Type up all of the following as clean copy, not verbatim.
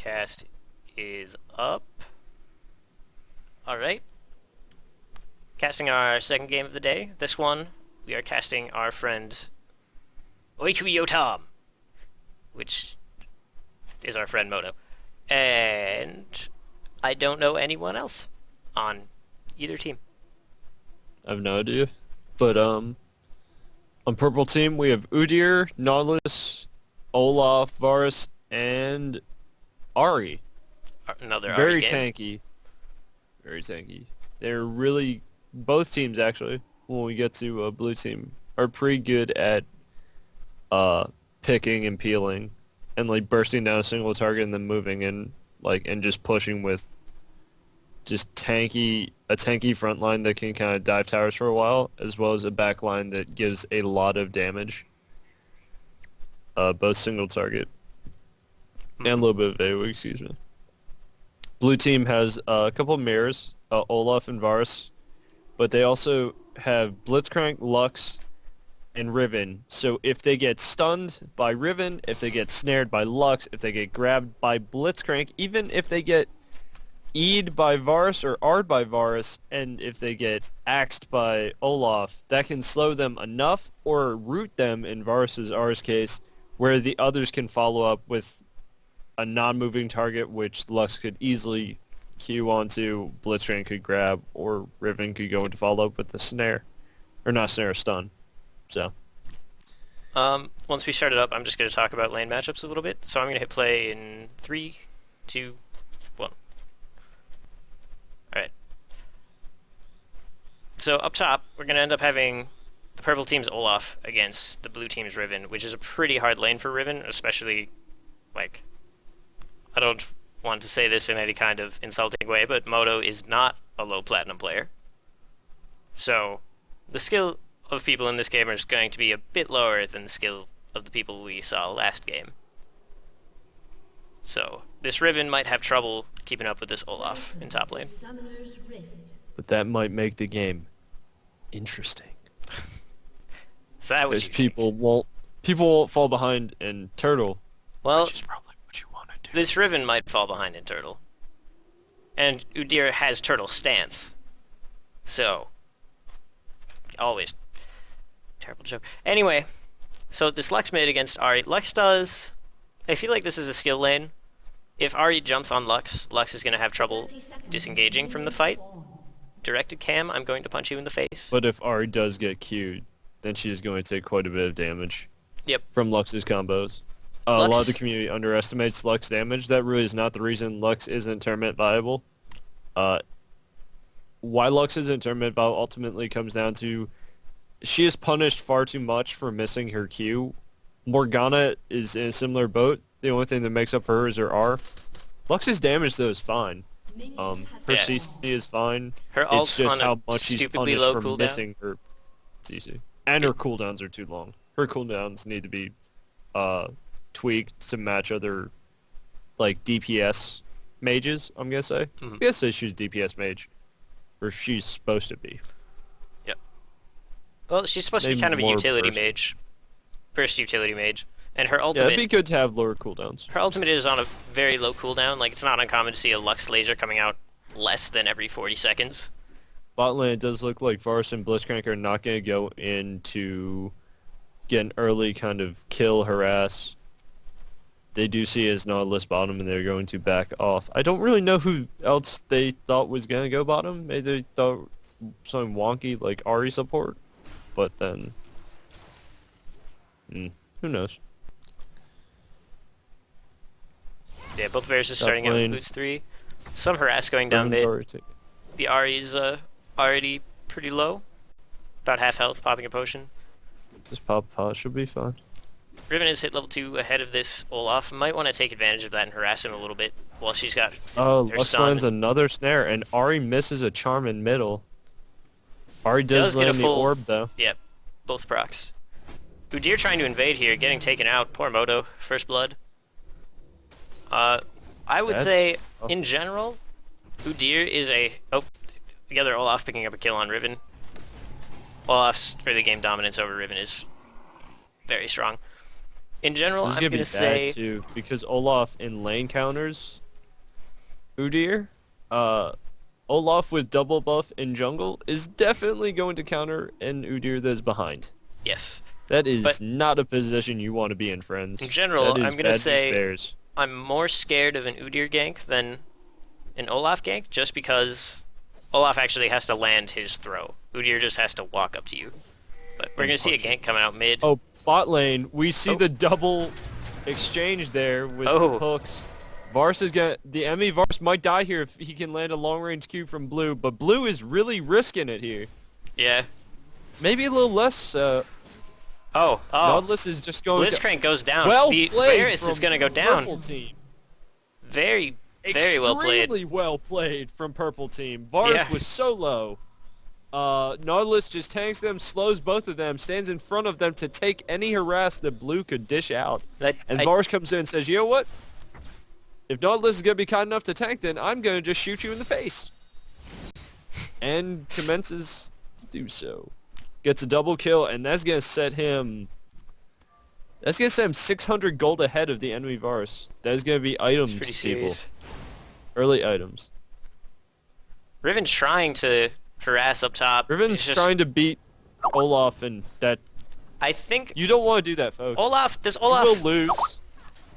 Duocast is up. Alright. Casting our second game of the day. This one, we are casting our friend Oikuyo Tom, which is our friend Moto. And I don't know anyone else on either team. I have no idea. But on purple team we have Udyr, Nautilus, Olaf, Varus, and Ari. Another Very Ari game. tanky. Very tanky. They're really both teams actually. When we get to blue team, are pretty good at picking and peeling, and like bursting down a single target and then moving and just pushing with just a tanky front line that can kind of dive towers for a while, as well as a back line that gives a lot of damage. Both single target and a little bit of AoE, excuse me. Blue team has a couple of mirrors, Olaf and Varus, but they also have Blitzcrank, Lux, and Riven. So if they get stunned by Riven, if they get snared by Lux, if they get grabbed by Blitzcrank, even if they get E'd by Varus or R'd by Varus, and if they get axed by Olaf, that can slow them enough or root them in Varus's R's case, where the others can follow up with a non-moving target, which Lux could easily Q onto, Blitzcrank could grab, or Riven could go into follow-up with the snare. Or not snare, stun. So. Once we start it up, I'm just going to talk about lane matchups a little bit. So I'm going to hit play in 3, 2, 1. Alright. So up top, we're going to end up having the purple team's Olaf against the blue team's Riven, which is a pretty hard lane for Riven, especially, like, I don't want to say this in any kind of insulting way, but Moto is not a low platinum player. So the skill of people in this game is going to be a bit lower than the skill of the people we saw last game. So this Riven might have trouble keeping up with this Olaf in top lane. But that might make the game interesting. Is that what because you people won't fall behind in Turtle, well, which is probably what you want to do. This Riven might fall behind in Turtle. And Udyr has Turtle stance. So always terrible joke. Anyway, so this Lux mid against Ari. Lux does... I feel like this is a skill lane. If Ari jumps on Lux, Lux is going to have trouble disengaging from the fight. Directed cam, I'm going to punch you in the face. But if Ari does get Q'd, then she is going to take quite a bit of damage. Yep. From Lux's combos. A lot of the community underestimates Lux damage. That really is not the reason Lux isn't tournament viable. Why Lux isn't tournament viable ultimately comes down to she is punished far too much for missing her Q. Morgana is in a similar boat. The only thing that makes up for her is her R. Lux's damage though is fine. Her CC is fine. Her it's just how much she's stupidly punished low for cooldown. missing her CC. And her cooldowns are too long. Her cooldowns need to be tweaked to match other like DPS mages, I'm gonna say. I guess she's DPS mage. Or she's supposed to be. Yep. Well, she's supposed to be kind of a utility mage. Burst utility mage. And her ultimate... Yeah, it'd be good to have lower cooldowns. Her ultimate is on a very low cooldown. Like, it's not uncommon to see a Lux laser coming out less than every 40 seconds. Bot lane, it does look like Varus and Blitzcrank are not going to go in to get an early kind of kill, harass. They do see it as Nautilus bottom, and they're going to back off. I don't really know who else they thought was going to go bottom. Maybe they thought something wonky like Ari support. But then... who knows? Yeah, both Varus is starting out with boots 3. Some harass going down mid. The Ari's already pretty low. About half health, popping a potion. This pop should be fine. Riven is hit level 2 ahead of this Olaf. Might want to take advantage of that and harass him a little bit while she's got Lux lands another snare, and Ari misses a charm in middle. Ari does land the orb, though. Yep, both procs. Udyr trying to invade here, getting taken out. Poor Moto, first blood. I would say, in general, Udyr is a... Oh, together Olaf picking up a kill on Riven. Olaf's early game dominance over Riven is very strong. In general, This is I'm gonna gonna be bad say too because Olaf in lane counters Udyr. Olaf with double buff in jungle is definitely going to counter an Udyr that's behind. yes. That But is not a position you want to be in, in friends. That general, is I'm gonna bad news say bears. I'm more scared of an Udyr gank than an Olaf gank, just because Olaf actually has to land his throw. Udyr just has to walk up to you. But we're And gonna see a punch it. gank coming out mid. Oh, bot lane, we see Oh, the double exchange there with oh, hooks. Vars is gonna the enemy Vars might die here if he can land a long range Q from blue, but blue is really risking it here. yeah. Maybe a little less. Oh. Nautilus is just going to. Blitzcrank goes down. Well The played Varus is from gonna go down. purple team. Very, very well played. Extremely well played from purple team. Vars Yeah. was so low. Nautilus just tanks them, slows both of them, stands in front of them to take any harass that blue could dish out. And I Vars comes in and says, you know what? If Nautilus is going to be kind enough to tank, then I'm going to just shoot you in the face. And commences to do so. Gets a double kill, and that's going to set him... That's going to set him 600 gold ahead of the enemy Vars. That's going to be items, it's pretty people. serious. Early items. Riven's trying to harass up top. Riven's It's just, trying to beat Olaf, and that... I think You don't want to do that, folks. this You Olaf, will lose.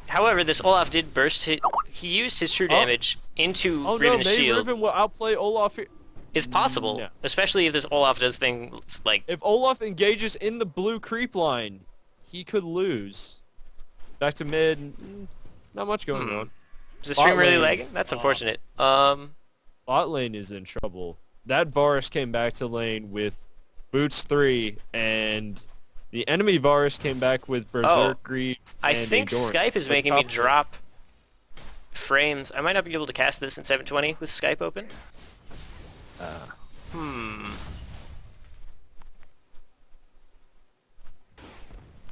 however, this Olaf did burst he used his true damage into Oh no, Riven's maybe shield. Riven will outplay Olaf here. It's possible, No. especially if this Olaf does things like, If Olaf engages in the blue creep line, he could lose. Back to mid, not much going on. is the stream Bot really lane. lagging? That's unfortunate. Bot lane is in trouble. That Varus came back to lane with Boots 3, and the enemy Varus came back with Berserk Greaves I and think Endurance. Skype is But making me top- drop frames. I might not be able to cast this in 720 with Skype open.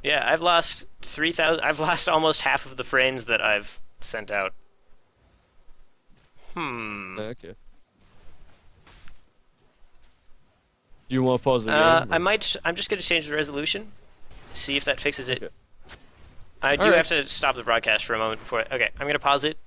Yeah, I've lost 3,000. I've lost almost half of the frames that I've sent out. Okay. Do you want to pause the game? I might. I'm just gonna change the resolution. See if that fixes it. Okay. I do Alright. have to stop the broadcast for a moment before. Okay, I'm gonna pause it.